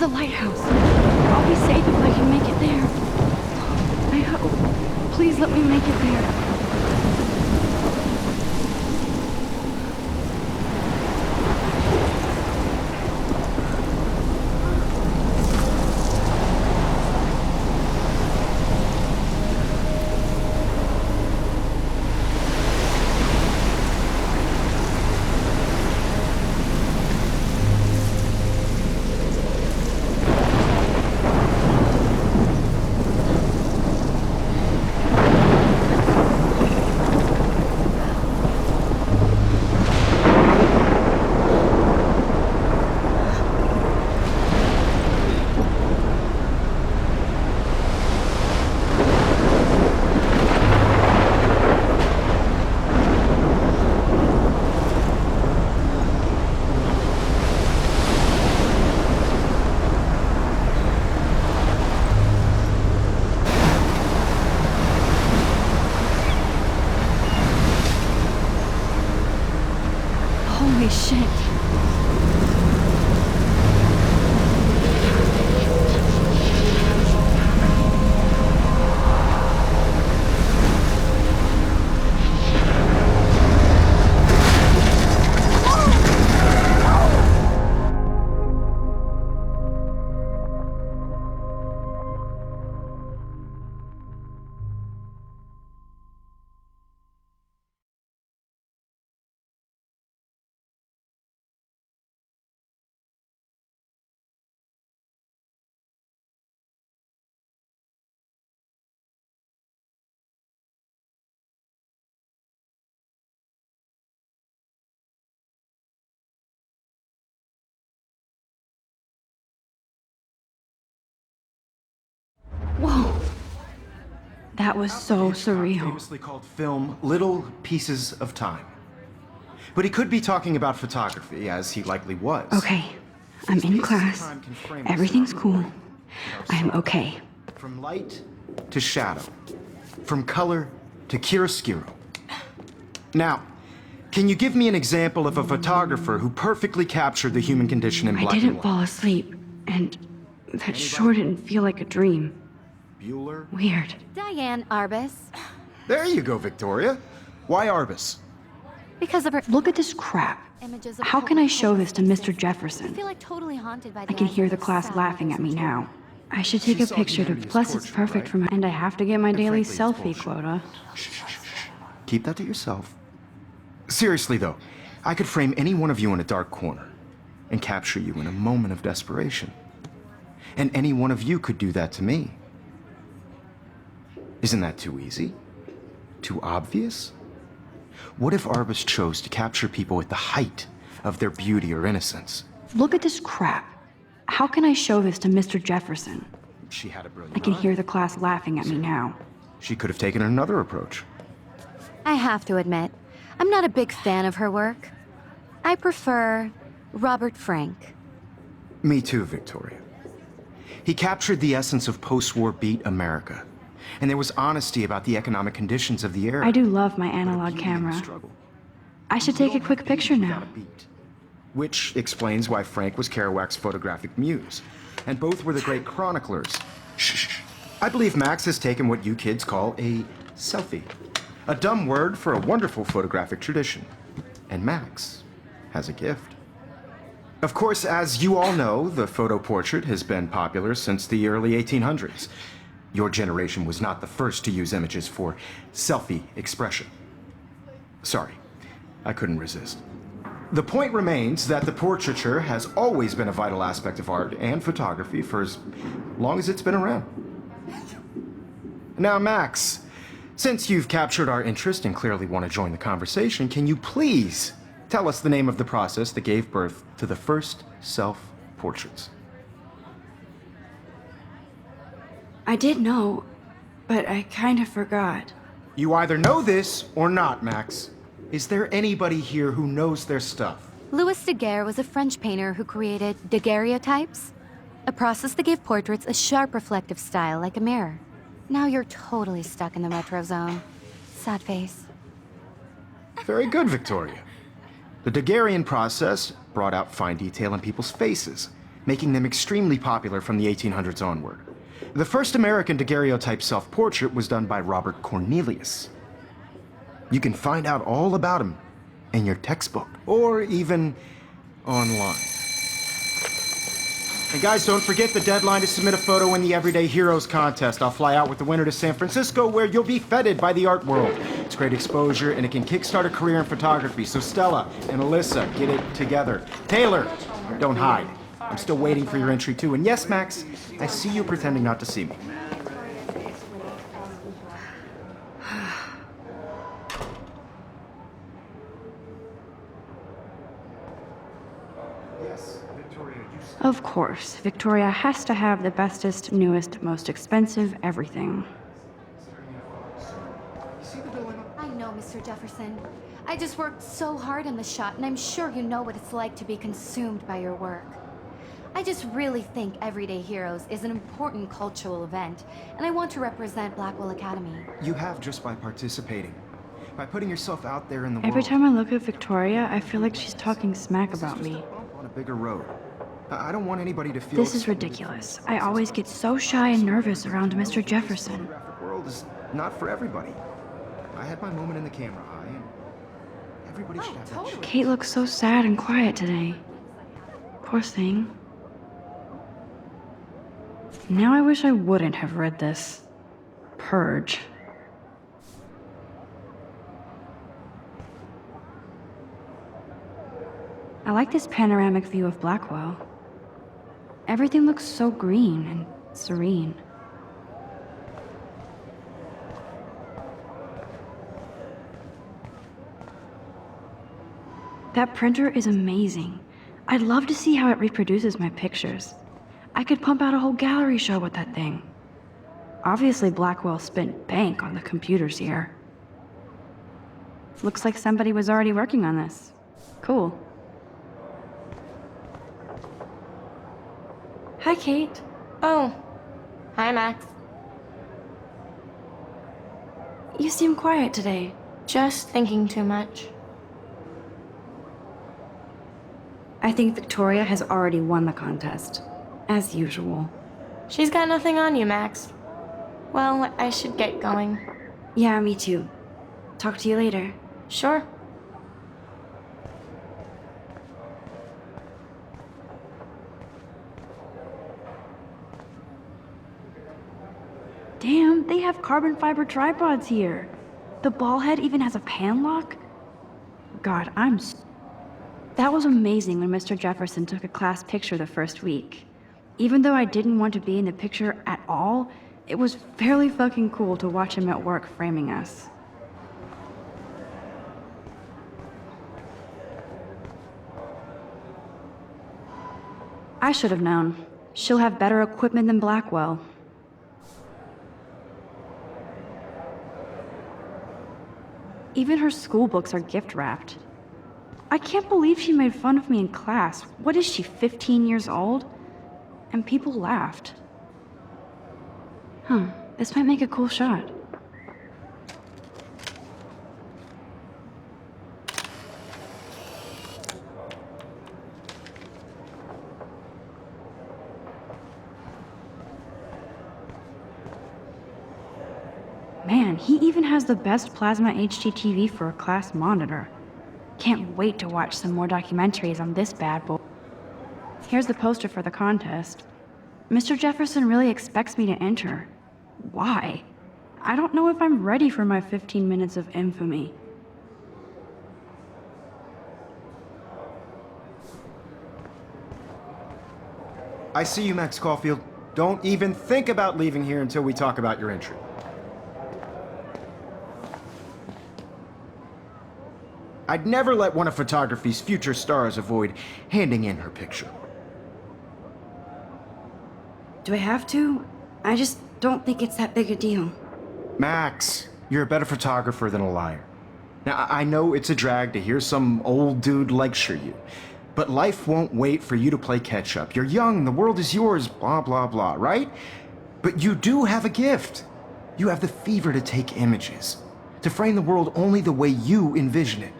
the lighthouse. I'll be safe if I can make it there. I hope. Please let me make it there. Holy shit. Whoa. That was so surreal. Famously called film Little Pieces of Time. But he could be talking about photography, as he likely was. Okay, I'm in class. Everything's cool. I'm okay. From light to shadow. From color to chiaroscuro. Now, can you give me an example of a photographer who perfectly captured the human condition in black and I didn't white? fall asleep, and that sure didn't feel like a dream. Bueller? Weird. Diane Arbus. There you go, Victoria. Why Arbus? Because of her Look at this crap. images of How can I show this to Mr. Jefferson? I feel like totally haunted by I can hear the class laughing at me now. I should take a picture to, plus it's perfect for my, and I have to get my daily selfie quota. Keep that to yourself. Seriously though, I could frame any one of you in a dark corner and capture you in a moment of desperation. And any one of you could do that to me. Isn't that too easy? Too obvious? What if Arbus chose to capture people at the height of their beauty or innocence? Look at this crap. How can I show this to Mr. Jefferson? She had a brilliant I can eye. hear the class laughing at me now. She could have taken another approach. I have to admit, I'm not a big fan of her work. I prefer Robert Frank. Me too, Victoria. He captured the essence of post-war beat America. And there was honesty about the economic conditions of the era. I do love my analog camera. I should take a quick picture now. Which explains why Frank was Kerouac's photographic muse. And both were the great chroniclers. Shh. I believe Max has taken what you kids call a selfie. A dumb word for a wonderful photographic tradition. And Max has a gift. Of course, as you all know, the photo portrait has been popular since the early 1800s. Your generation was not the first to use images for selfie expression. Sorry, I couldn't resist. The point remains that the portraiture has always been a vital aspect of art and photography for as long as it's been around. Now, Max, since you've captured our interest and clearly want to join the conversation, can you please tell us the name of the process that gave birth to the first self-portraits? I did know, but I kind of forgot. You either know this or not, Max. Is there anybody here who knows their stuff? Louis Daguerre was a French painter who created daguerreotypes, a process that gave portraits a sharp reflective style like a mirror. Now you're totally stuck in the retro zone. Sad face. Very good, Victoria. The Daguerrean process brought out fine detail in people's faces, making them extremely popular from the 1800s onward. The first American daguerreotype self-portrait was done by Robert Cornelius. You can find out all about him in your textbook, or even online. And guys, don't forget the deadline to submit a photo in the Everyday Heroes contest. I'll fly out with the winner to San Francisco, where you'll be feted by the art world. It's great exposure, and it can kickstart a career in photography. So Stella and Alyssa, get it together. Taylor, don't hide. I'm still waiting for your entry too. And yes, Max, I see you pretending not to see me. Of course, Victoria has to have the bestest, newest, most expensive everything. I know, Mr. Jefferson. I just worked so hard on the shot, and I'm sure you know what it's like to be consumed by your work. I just really think Everyday Heroes is an important cultural event, and I want to represent Blackwell Academy. You have just by participating. By putting yourself out there in the world. Every time I look at Victoria, I feel like she's talking smack about me. On a bigger road. I don't want anybody to feel... This is ridiculous. I always get so shy and nervous around Mr. Jefferson. The graphic world is not for everybody. I had my moment in the camera eye, and everybody should have that shit. Kate looks so sad and quiet today. Poor thing. Now I wish I wouldn't have read this. Purge. I like this panoramic view of Blackwell. Everything looks so green and serene. That printer is amazing. I'd love to see how it reproduces my pictures. I could pump out a whole gallery show with that thing. Obviously, Blackwell spent bank on the computers here. Looks like somebody was already working on this. Cool. Hi, Kate. Oh. Hi, Max. You seem quiet today. Just thinking too much. I think Victoria has already won the contest. As usual. She's got nothing on you, Max. Well, I should get going. Yeah, me too. Talk to you later. Sure. Damn, they have carbon fiber tripods here. The ball head even has a pan lock? God, That was amazing when Mr. Jefferson took a class picture the first week. Even though I didn't want to be in the picture at all, it was fairly fucking cool to watch him at work framing us. I should have known. She'll have better equipment than Blackwell. Even her school books are gift-wrapped. I can't believe she made fun of me in class. What is she, 15 years old? And people laughed. This might make a cool shot. Man, he even has the best plasma HDTV for a class monitor. Can't wait to watch some more documentaries on this bad boy. Here's the poster for the contest. Mr. Jefferson really expects me to enter. Why? I don't know if I'm ready for my 15 minutes of infamy. I see you, Max Caulfield. Don't even think about leaving here until we talk about your entry. I'd never let one of photography's future stars avoid handing in her picture. Do I have to? I just don't think it's that big a deal. Max, you're a better photographer than a liar. Now, I know it's a drag to hear some old dude lecture you, but life won't wait for you to play catch-up. You're young, the world is yours, blah, blah, blah, right? But you do have a gift. You have the fever to take images, to frame the world only the way you envision it.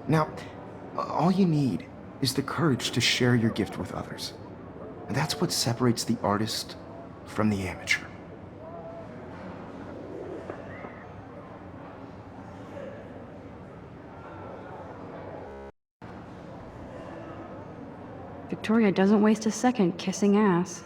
Now, all you need is the courage to share your gift with others. And that's what separates the artist from the amateur. Victoria doesn't waste a second kissing ass.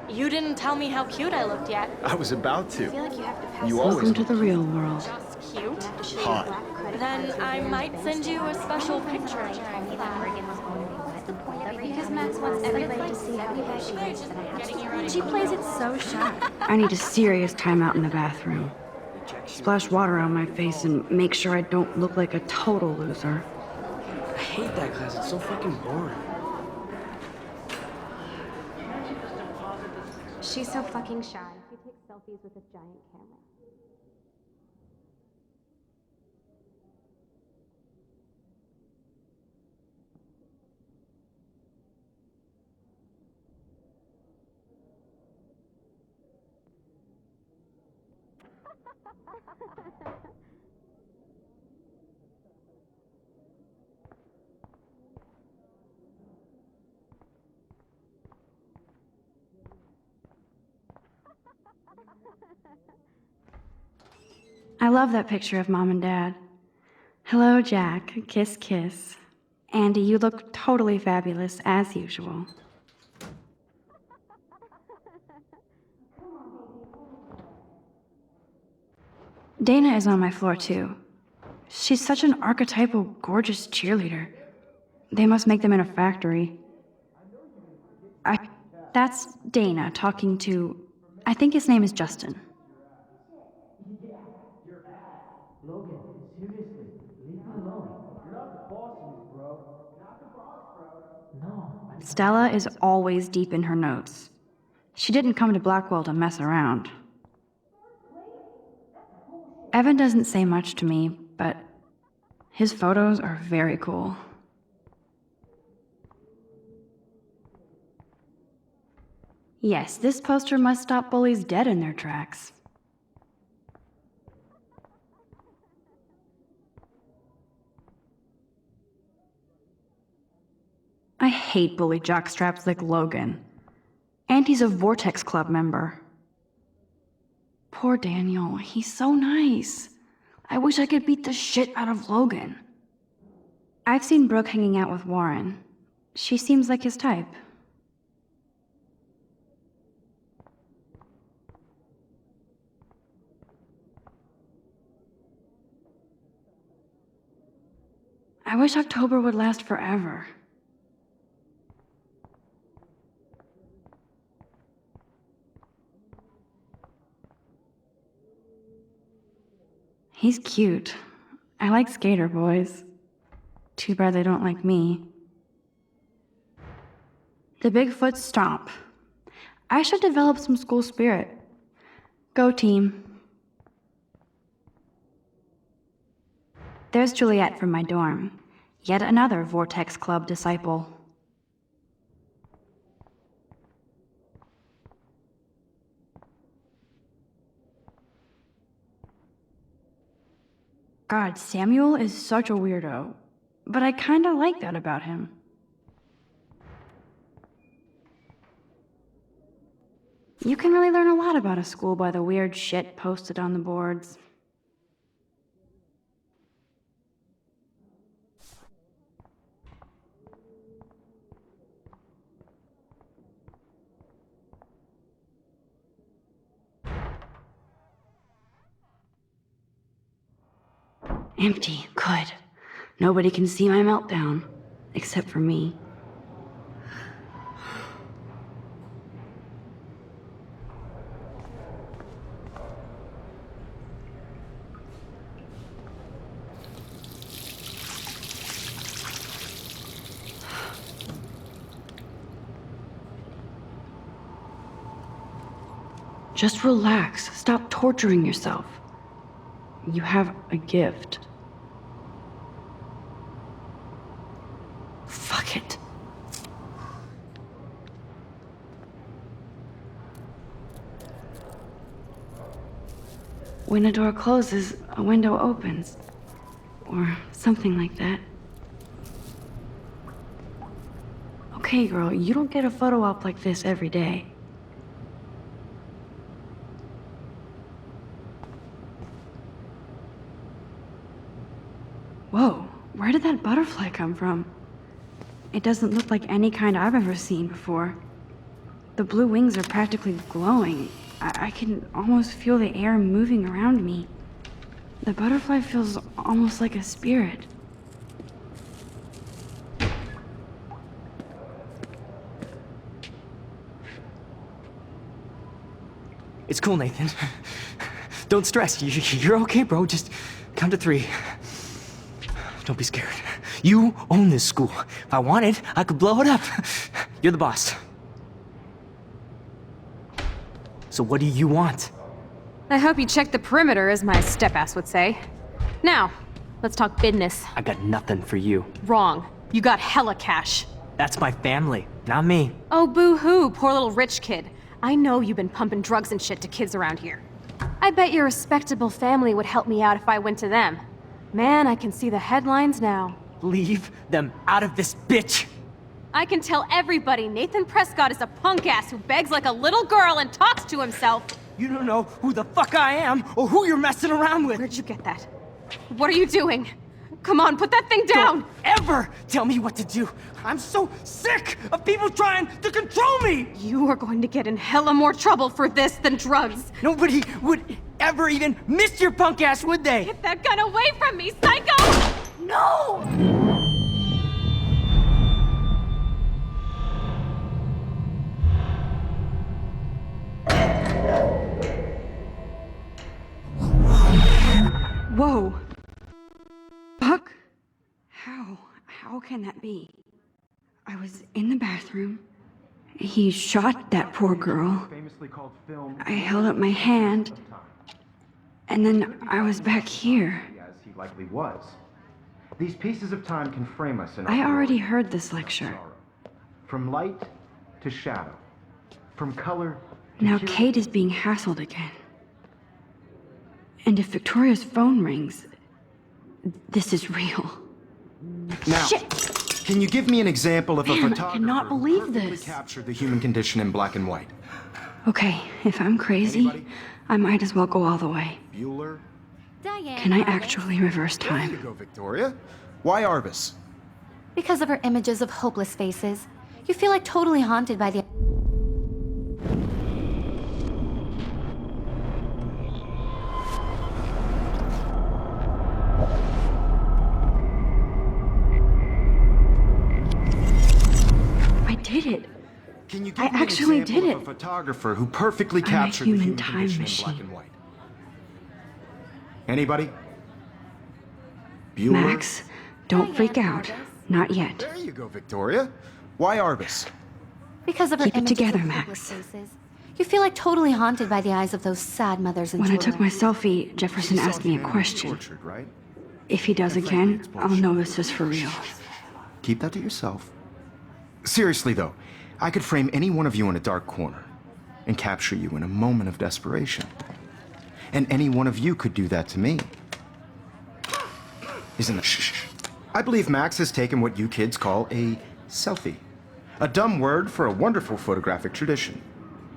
You didn't tell me how cute I looked yet. I was about to. You Welcome always to the real world. Just cute. hot. Then I might send you a special picture. Because Max wants everybody to see how she is that I have. She plays it so sharp. I need a serious timeout in the bathroom. Splash water on my face and make sure I don't look like a total loser. I hate that class. It's so fucking boring. She's so fucking shy. She takes selfies with a giant camera. I love that picture of Mom and Dad. Hello, Jack. Kiss, kiss. Andy, you look totally fabulous, as usual. Dana is on my floor, too. She's such an archetypal, gorgeous cheerleader. They must make them in a factory. That's Dana talking to... I think his name is Justin. Logan, seriously, leave me alone. You're not the boss of me, bro. Not the boss, bro. No. Stella is always deep in her notes. She didn't come to Blackwell to mess around. Evan doesn't say much to me, but his photos are very cool. Yes, this poster must stop bullies dead in their tracks. I hate bully jockstraps like Logan. And he's a Vortex Club member. Poor Daniel, he's so nice. I wish I could beat the shit out of Logan. I've seen Brooke hanging out with Warren. She seems like his type. I wish October would last forever. He's cute. I like skater boys. Too bad they don't like me. The Bigfoot stomp. I should develop some school spirit. Go team. There's Juliet from my dorm. Yet another Vortex Club disciple. God, Samuel is such a weirdo. But I kinda like that about him. You can really learn a lot about a school by the weird shit posted on the boards. Empty, good. Nobody can see my meltdown, except for me. Just relax. Stop torturing yourself. You have a gift. Fuck it. When a door closes, a window opens. or something like that. Okay, girl, you don't get a photo op like this every day. Whoa, where did that butterfly come from? It doesn't look like any kind I've ever seen before. The blue wings are practically glowing. I can almost feel the air moving around me. The butterfly feels almost like a spirit. It's cool, Nathan. Don't stress. You're okay, bro. Just count to 3. Don't be scared. You own this school. If I wanted, I could blow it up. You're the boss. So what do you want? I hope you checked the perimeter, as my step-ass would say. Now, let's talk business. I got nothing for you. Wrong. You got hella cash. That's my family, not me. Oh, boo-hoo, poor little rich kid. I know you've been pumping drugs and shit to kids around here. I bet your respectable family would help me out if I went to them. Man, I can see the headlines now. Leave them out of this bitch! I can tell everybody Nathan Prescott is a punk ass who begs like a little girl and talks to himself. You don't know who the fuck I am or who you're messing around with. Where'd you get that? What are you doing? Come on, put that thing down! Don't ever tell me what to do. I'm so sick of people trying to control me! You are going to get in hella more trouble for this than drugs. Nobody would ever even miss your punk ass, would they? Get that gun away from me, psycho! No! Whoa! Fuck? How can that be? I was in the bathroom. He shot that poor girl. Famously called film. I held up my hand, and then I was back here. As he likely was. These pieces of time can frame us in I our already world. heard this lecture. Sorrow. From light to shadow. From color to Now hue. Kate is being hassled again. And if Victoria's phone rings, this is real. Now, Shit! can you give me an example of a Man, I photographer cannot who believe perfectly this. captured the human condition in black and white? Okay, if I'm crazy, Anybody? I might as well go all the way. Bueller? Diane. Can I Arbus. actually reverse There you time? go, Victoria. Why Arbus? Because of her images of hopeless faces, you feel like totally haunted by the... I did it. Can you give I me actually an example did of it. a photographer who perfectly I'm a captured the human human time condition machine. in black and white? Anybody? Bueller? Max, don't freak out. Not yet. There you go, Victoria. Why Arbus? Because of her Keep it images together, of hopeless Max. faces, you feel like totally haunted by the eyes of those sad mothers and When I children. took my selfie, Jefferson asked me a question. Tortured, right? If he does again, I'll know this is for real. Keep that to yourself. Seriously, though, I could frame any one of you in a dark corner and capture you in a moment of desperation. And any one of you could do that to me. Isn't it? Shh. I believe Max has taken what you kids call a selfie. A dumb word for a wonderful photographic tradition.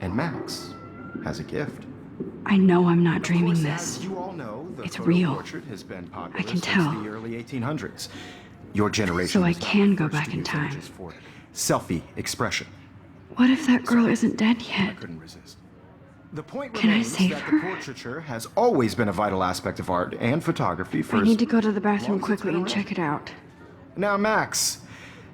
And Max has a gift. I know I'm not Of dreaming course, this. as you all know, the It's photo real. portrait has been popular I can since tell. the early 1800s. Your generation So I was not can the go first back to in use time. images for selfie expression. What if that girl isn't dead I yet? couldn't resist. The point Can I remains save that her? the portraiture has always been a vital aspect of art and photography for I as need to go to the bathroom long as it's quickly been and around. check it out. Now, Max,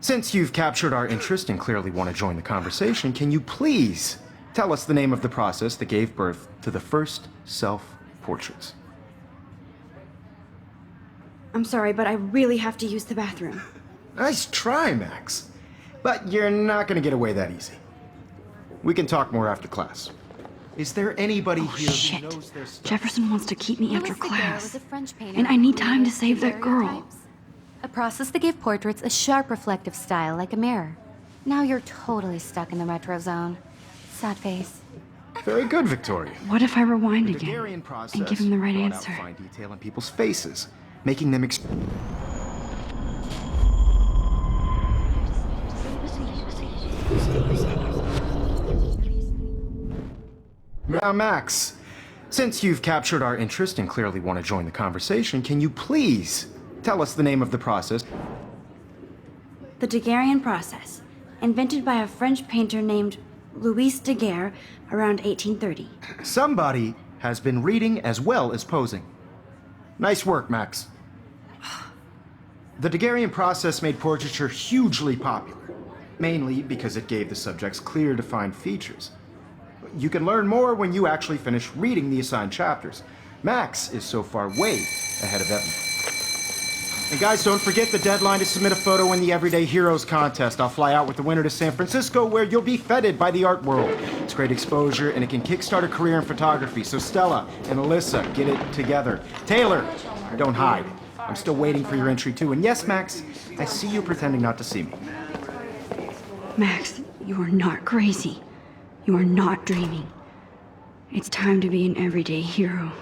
since you've captured our interest and clearly want to join the conversation, can you please tell us the name of the process that gave birth to the first self-portraits? I'm sorry, but I really have to use the bathroom. Nice try, Max. But you're not going to get away that easy. We can talk more after class. Is there anybody Oh, here shit. who knows their stuff? Jefferson wants to keep me Louis after Daguerre class. was a French painter And I who need time to created save that girl. daguerreotypes, a process that gave portraits a sharp reflective style like a mirror. Now you're totally stuck in the retro zone. Sad face. Very good, Victoria. What if I rewind The again Daguerrean process and give him the right brought out answer? fine detail in people's faces, making them Now, Max, since you've captured our interest and clearly want to join the conversation, can you please tell us the name of the process? The Daguerrean process, invented by a French painter named Louis Daguerre around 1830. Somebody has been reading as well as posing. Nice work, Max. The Daguerrean process made portraiture hugely popular, mainly because it gave the subjects clear, defined features. You can learn more when you actually finish reading the assigned chapters. Max is so far way ahead of Evan. And guys, don't forget the deadline to submit a photo in the Everyday Heroes contest. I'll fly out with the winner to San Francisco, where you'll be feted by the art world. It's great exposure, and it can kickstart a career in photography. So Stella and Alyssa, get it together. Taylor, don't hide. I'm still waiting for your entry too. And yes, Max, I see you pretending not to see me. Max, you are not crazy. You are not dreaming. It's time to be an everyday hero.